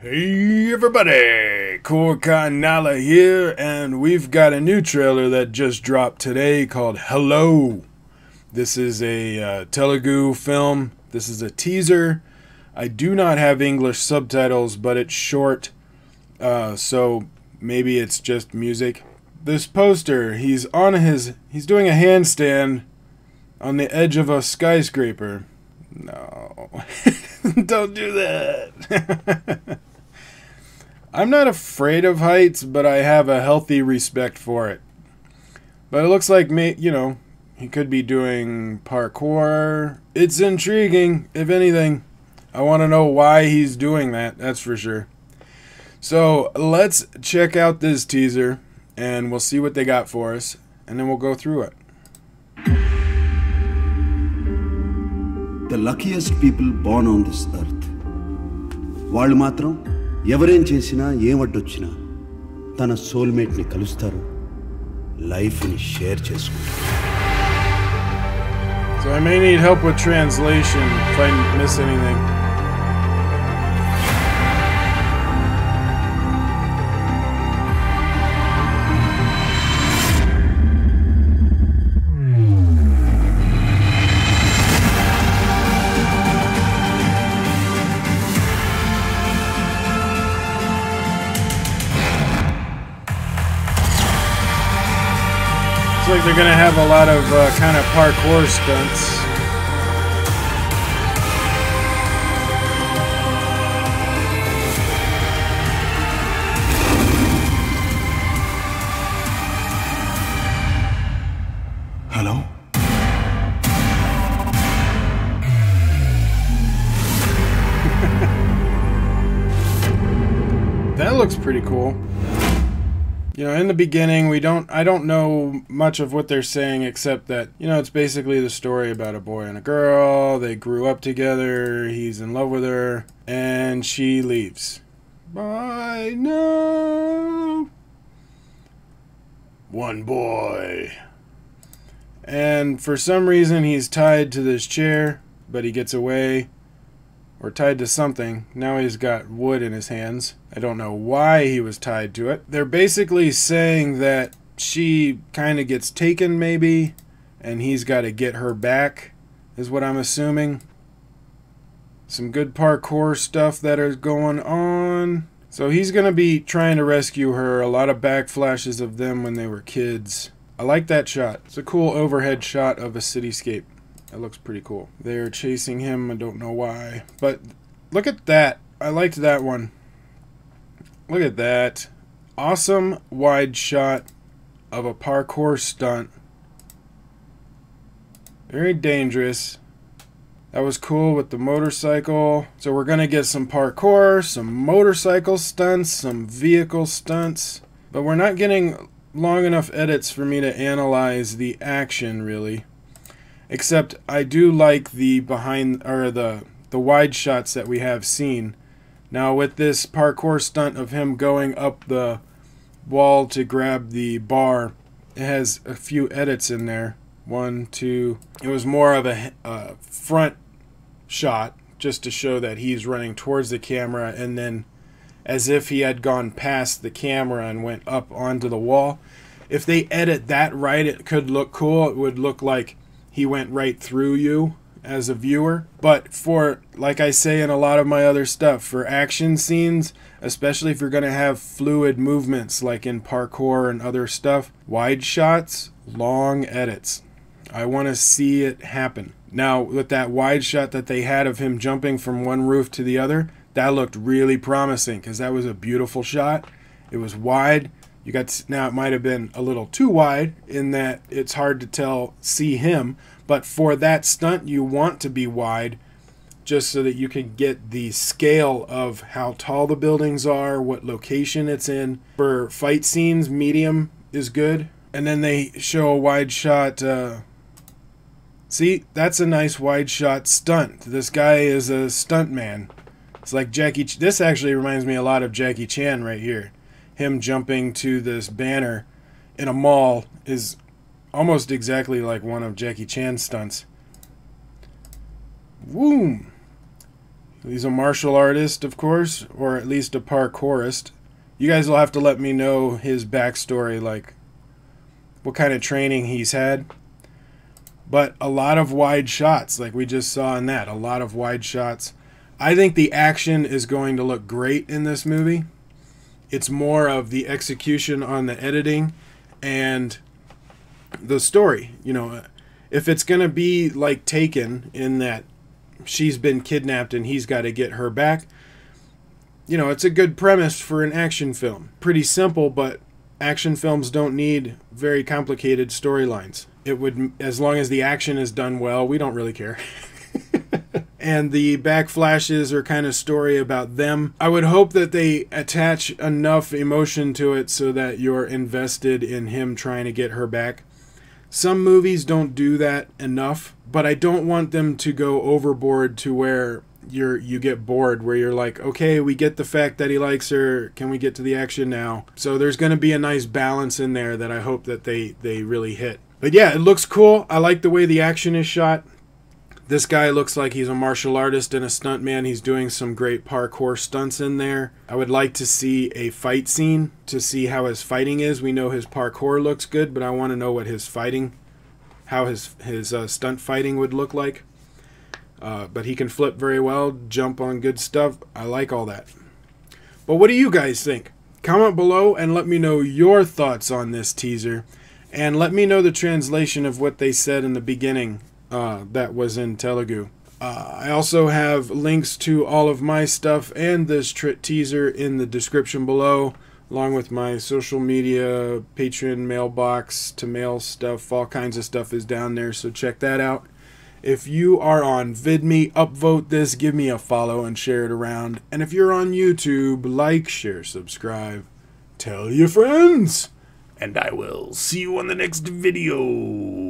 Hey everybody, Koricon here, and we've got a new trailer that just dropped today called Hello. This is a Telugu film. This is a teaser. I do not have English subtitles, but it's short, so maybe it's just music. This poster, he's doing a handstand on the edge of a skyscraper. No, don't do that. I'm not afraid of heights, but I have a healthy respect for it. But it looks like, he could be doing parkour. It's intriguing, if anything. I want to know why he's doing that, that's for sure. So let's check out this teaser, and we'll see what they got for us, and then we'll go through it. The luckiest people born on this earth. వాళ్ళు మాత్రం ఎవరేం చేసినా ఏమడ్డొచ్చినా తన soulmate ని కలుస్తారు, life ని share చేసుకుంటారు. So I may need help with translation if I miss anything. Looks like they're gonna have a lot of kind of parkour stunts. Hello? That looks pretty cool. In the beginning, I don't know much of what they're saying, except that, it's basically the story about a boy and a girl. They grew up together, he's in love with her, and she leaves. Bye, no! One boy. And for some reason, he's tied to this chair, but he gets away. Or tied to something. Now he's got wood in his hands. I don't know why he was tied to it. They're basically saying that she kind of gets taken, maybe, and he's got to get her back, is what I'm assuming. Some good parkour stuff that is going on. So he's going to be trying to rescue her. A lot of backflashes of them when they were kids. I like that shot. It's a cool overhead shot of a cityscape. That looks pretty cool. They're chasing him. I don't know why. But look at that. I liked that one. Look at that. Awesome wide shot of a parkour stunt. Very dangerous. That was cool with the motorcycle. So we're going to get some parkour, some motorcycle stunts, some vehicle stunts. But we're not getting long enough edits for me to analyze the action, really. Except I do like the the wide shots that we have seen. Now with this parkour stunt of him going up the wall to grab the bar, it has a few edits in there. 1, 2. It was more of a front shot just to show that he's running towards the camera, and then as if he had gone past the camera and went up onto the wall. If they edit that right, it could look cool. It would look like he went right through you as a viewer. But for, like I say in a lot of my other stuff, for action scenes, especially if you're going to have fluid movements like in parkour and other stuff, wide shots, long edits. I want to see it happen. Now, with that wide shot that they had of him jumping from one roof to the other, that looked really promising because that was a beautiful shot. It was wide. Now it might have been a little too wide in that it's hard to see him, but for that stunt you want to be wide just so that you can get the scale of how tall the buildings are, what location it's in. For fight scenes, medium is good. And then they show a wide shot. See, that's a nice wide shot stunt. This guy is a stunt man. It's like this actually reminds me a lot of Jackie Chan right here. Him jumping to this banner in a mall is almost exactly like one of Jackie Chan's stunts. Boom! He's a martial artist, of course, or at least a parkourist. You guys will have to let me know his backstory, like what kind of training he's had. But a lot of wide shots, like we just saw in that. A lot of wide shots. I think the action is going to look great in this movie. It's more of the execution on the editing and the story. You know, if it's going to be like Taken, in that she's been kidnapped and he's got to get her back, you know, it's a good premise for an action film. Pretty simple, but action films don't need very complicated storylines. It would, as long as the action is done well, we don't really care. And the backflashes are kind of story about them. I would hope that they attach enough emotion to it so that you're invested in him trying to get her back. Some movies don't do that enough, but I don't want them to go overboard to where you get bored, where you're like, okay, we get the fact that he likes her, can we get to the action now? So there's going to be a nice balance in there that I hope that they really hit. But yeah, it looks cool. I like the way the action is shot. This guy looks like he's a martial artist and a stuntman. He's doing some great parkour stunts in there. I would like to see a fight scene to see how his fighting is. We know his parkour looks good, but I want to know what his fighting, how his stunt fighting would look like. But he can flip very well, jump on good stuff. I like all that. But what do you guys think? Comment below and let me know your thoughts on this teaser. And let me know the translation of what they said in the beginning that was in Telugu. I also have links to all of my stuff and this teaser in the description below, along with my social media, Patreon, Mailbox, to mail stuff. All kinds of stuff is down there, so check that out. If you are on VidMe, upvote this, give me a follow, and share it around. And if you're on YouTube, like, share, subscribe, tell your friends. And I will see you on the next video.